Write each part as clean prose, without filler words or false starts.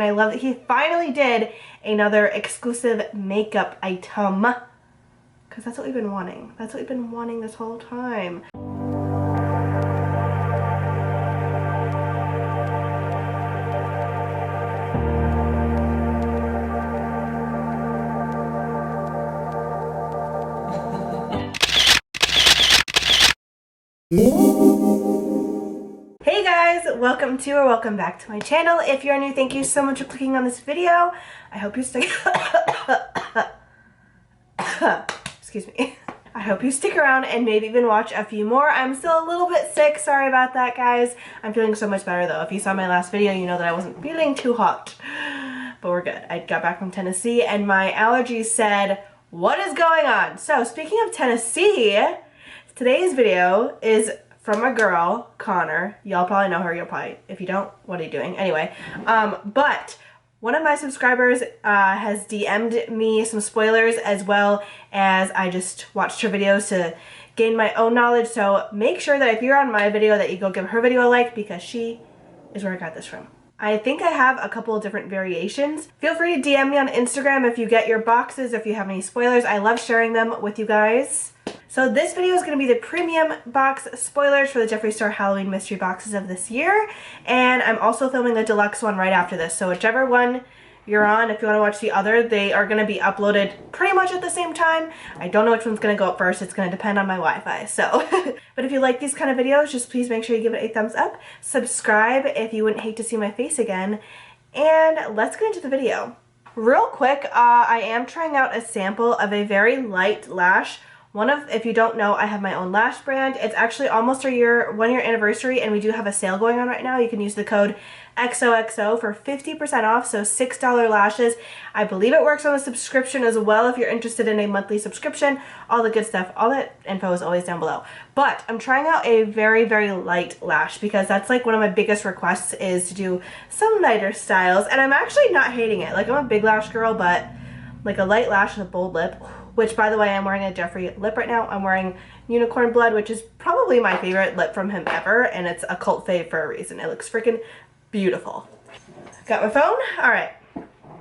I love that he finally did another exclusive makeup item, because that's what we've been wanting. That's what we've been wanting this whole time. Hey guys, welcome back to my channel. If you're new, thank you so much for clicking on this video. I hope you stick excuse me. I hope you stick around and maybe even watch a few more. I'm still a little bit sick, sorry about that guys. I'm feeling so much better though. If you saw my last video, you know that I wasn't feeling too hot. But we're good. I got back from Tennessee and my allergies said, what is going on? So speaking of Tennessee, today's video is from a girl, Connor. Y'all probably know her. You'll probably, if you don't, what are you doing? Anyway, but one of my subscribers has DM'd me some spoilers, as well as I just watched her videos to gain my own knowledge. So make sure that if you're on my video that you go give her video a like, because she is where I got this from. I think I have a couple of different variations. Feel free to DM me on Instagram if you get your boxes, if you have any spoilers. I love sharing them with you guys. So this video is going to be the premium box spoilers for the Jeffree Star Halloween mystery boxes of this year. And I'm also filming a deluxe one right after this. So whichever one you're on, if you want to watch the other, they are going to be uploaded pretty much at the same time. I don't know which one's going to go up first. It's going to depend on my Wi-Fi. So, but if you like these kind of videos, just please make sure you give it a thumbs up. Subscribe if you wouldn't hate to see my face again. And let's get into the video. Real quick, I am trying out a sample of a very light lash. If you don't know, I have my own lash brand. It's actually almost our 1 year anniversary, and we do have a sale going on right now. You can use the code XOXO for 50% off, so $6 lashes. I believe it works on a subscription as well if you're interested in a monthly subscription. All the good stuff, all that info is always down below. But I'm trying out a very, very light lash because that's like one of my biggest requests, is to do some lighter styles, and I'm actually not hating it. Like, I'm a big lash girl, but like a light lash with a bold lip, which by the way, I'm wearing a Jeffree lip right now. I'm wearing Unicorn Blood, which is probably my favorite lip from him ever, and it's a cult fave for a reason. It looks freaking beautiful. Got my phone? Alright,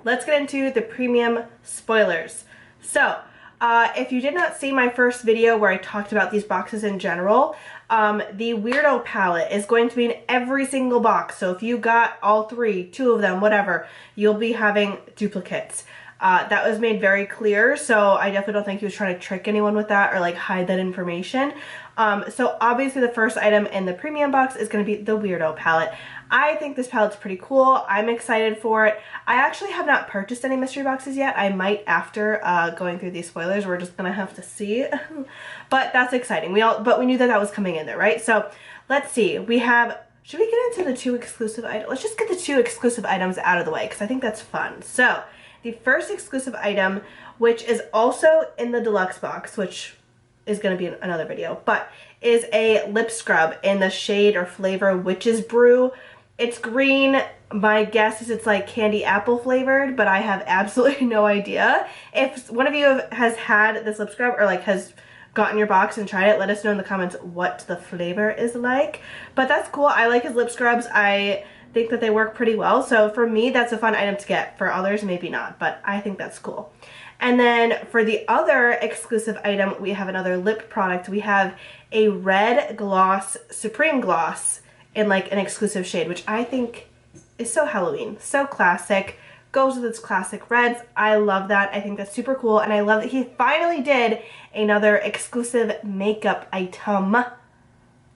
let's get into the premium spoilers. So, if you did not see my first video where I talked about these boxes in general, the Weirdo palette is going to be in every single box. So if you got all three, 2 of them, whatever, you'll be having duplicates. That was made very clear, so I definitely don't think he was trying to trick anyone with that or like hide that information. So obviously the first item in the premium box is going to be the Weirdo palette. I think this palette's pretty cool. I'm excited for it. I actually have not purchased any mystery boxes yet. I might after going through these spoilers. We're just gonna have to see. But that's exciting. But we knew that that was coming in there, right? So let's see. We have, should we get into the 2 exclusive items? Let's just get the 2 exclusive items out of the way because I think that's fun. So the first exclusive item, which is also in the deluxe box, which is going to be another video, but is a lip scrub in the shade or flavor Witch's Brew. It's green. My guess is it's like candy apple flavored, but I have absolutely no idea. If one of you has had this lip scrub or like has gotten your box and tried it, let us know in the comments what the flavor is like. But that's cool. I like his lip scrubs. I think that they work pretty well. So for me, that's a fun item to get. For others, maybe not, but I think that's cool. And then for the other exclusive item, we have another lip product. We have a red gloss, Supreme Gloss, in like an exclusive shade, which I think is so Halloween, so classic, goes with its classic reds. I love that. I think that's super cool, and I love that he finally did another exclusive makeup item,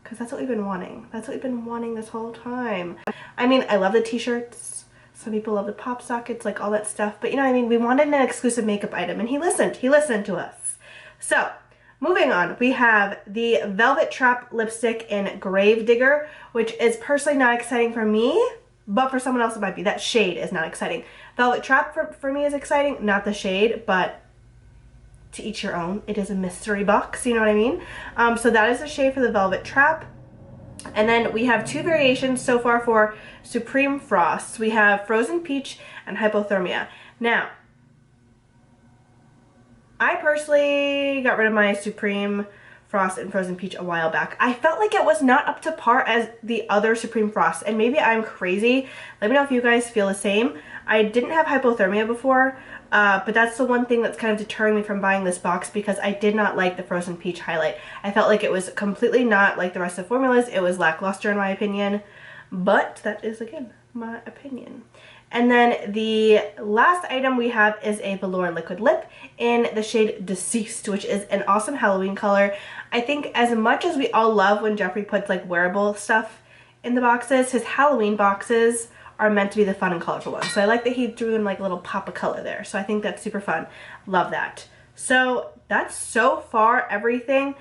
because that's what we've been wanting. That's what we've been wanting this whole time. I mean, I love the t-shirts. Some people love the pop sockets, like all that stuff, but you know what I mean? We wanted an exclusive makeup item, and he listened to us. So, moving on, we have the Velvet Trap lipstick in Grave Digger, which is personally not exciting for me, but for someone else it might be. That shade is not exciting. Velvet Trap for me is exciting, not the shade, but to each your own. It is a mystery box, you know what I mean? So that is the shade for the Velvet Trap. And then we have 2 variations so far for Supreme Frost. We have Frozen Peach and Hypothermia. Now, I personally got rid of my Supreme Frost and Frozen Peach a while back. I felt like it was not up to par as the other Supreme Frost, and maybe I'm crazy. Let me know if you guys feel the same. I didn't have hypothermia before, but that's the one thing that's kind of deterring me from buying this box, because I did not like the Frozen Peach highlight. I felt like it was completely not like the rest of the formulas. It was lackluster in my opinion, but that is, again, my opinion. And then the last item we have is a velour liquid lip in the shade Deceased, which is an awesome Halloween color. I think as much as we all love when Jeffree puts like wearable stuff in the boxes, his Halloween boxes are meant to be the fun and colorful ones. So I like that he threw in like a little pop of color there. So I think that's super fun. Love that. So that's so far everything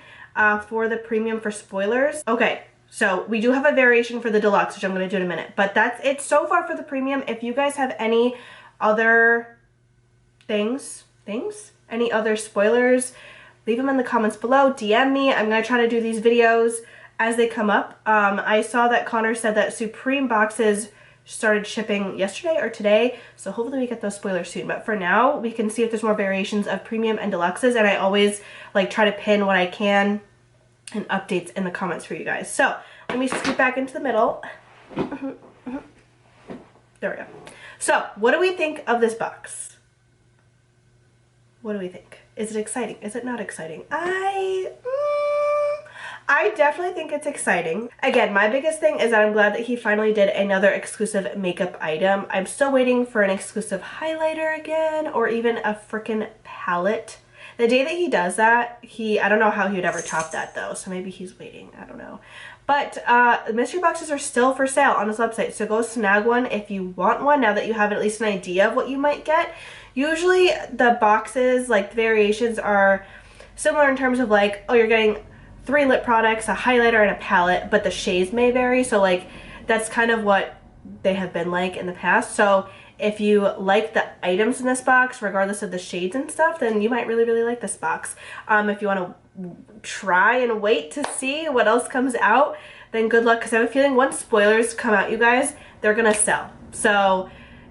for the premium for spoilers. Okay. So we do have a variation for the deluxe, which I'm going to do in a minute, but that's it so far for the premium. If you guys have any other any other spoilers, leave them in the comments below. DM me. I'm going to try to do these videos as they come up. I saw that Connor said that Supreme boxes started shipping yesterday or today, so hopefully we get those spoilers soon. But for now, we can see if there's more variations of premium and deluxes, and I always like try to pin what I can and updates in the comments for you guys. So let me scoot back into the middle. There we go. So what do we think of this box? What do we think? Is it exciting? Is it not exciting? I definitely think it's exciting. Again, my biggest thing is that I'm glad that he finally did another exclusive makeup item. I'm still waiting for an exclusive highlighter again, or even a freaking palette. The day that he does that, I don't know how he would ever top that though, so maybe he's waiting, I don't know. But the mystery boxes are still for sale on this website, so go snag one if you want one, now that you have at least an idea of what you might get. Usually the boxes, like the variations, are similar in terms of like, oh, you're getting 3 lip products, a highlighter, and a palette, but the shades may vary, so like that's kind of what they have been like in the past. So if you like the items in this box, regardless of the shades and stuff, then you might really, really like this box. If you want to try and wait to see what else comes out, then good luck, because I have a feeling once spoilers come out, you guys, they're going to sell. So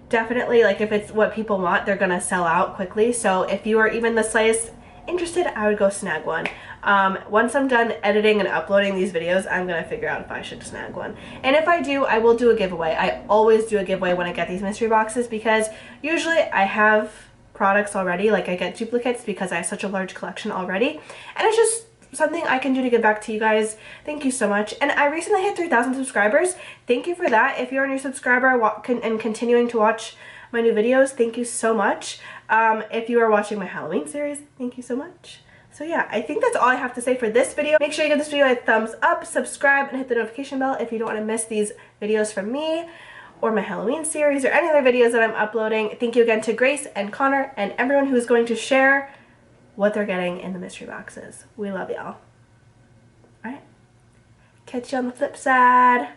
definitely, like if it's what people want, they're going to sell out quickly. So if you are even the slightest interested, I would go snag one. Once I'm done editing and uploading these videos, I'm gonna figure out if I should snag one. And if I do, I will do a giveaway. I always do a giveaway when I get these mystery boxes, because usually I have products already, like I get duplicates because I have such a large collection already, and it's just something I can do to give back to you guys. Thank you so much. And I recently hit 3,000 subscribers. Thank you for that. If you're a new subscriber and continuing to watch my new videos, thank you so much. If you are watching my Halloween series, thank you so much. So yeah, I think that's all I have to say for this video. Make sure you give this video a thumbs up, subscribe, and hit the notification bell if you don't want to miss these videos from me or my Halloween series or any other videos that I'm uploading. Thank you again to Grace and Connor and everyone who is going to share what they're getting in the mystery boxes. We love y'all. Alright, catch you on the flip side.